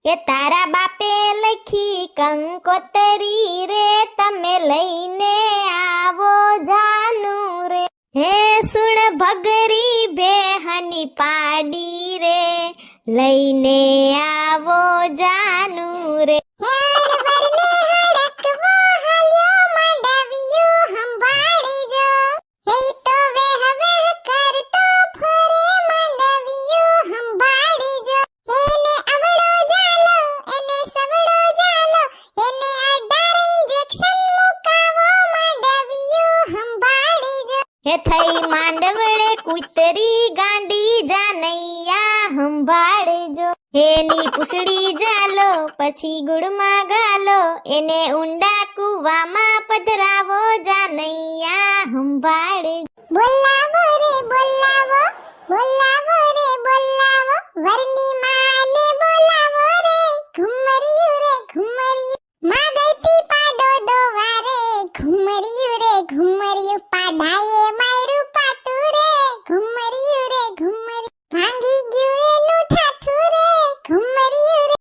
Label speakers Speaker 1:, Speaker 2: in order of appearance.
Speaker 1: એ તારા બાપે લખી કંકોતરી રે, તમે લઈને આવો જાનું રે. હે સુણ ભગરી બેહની પાડી રે, લઈને આવો જાનું રે. હે થઈ માંડવડે કૂતરી ગાંડી જાનૈયા સંભાળજો. એની પૂછડી જાલો પછી ગુડમાં ગાલો, એને ઊંડા કુવામાં પધરાવો જાનૈયા સંભાળજો.
Speaker 2: બોલાવો રે બોલાવો, બોલાવો રે બોલાવો, વરની માને બોલાવો રે, ઘુમરિયું રે ઘુમરિયું, માં ગઈતી પાડો દોવારે, ઘુમરિયું રે ઘુમરિયું પાડાય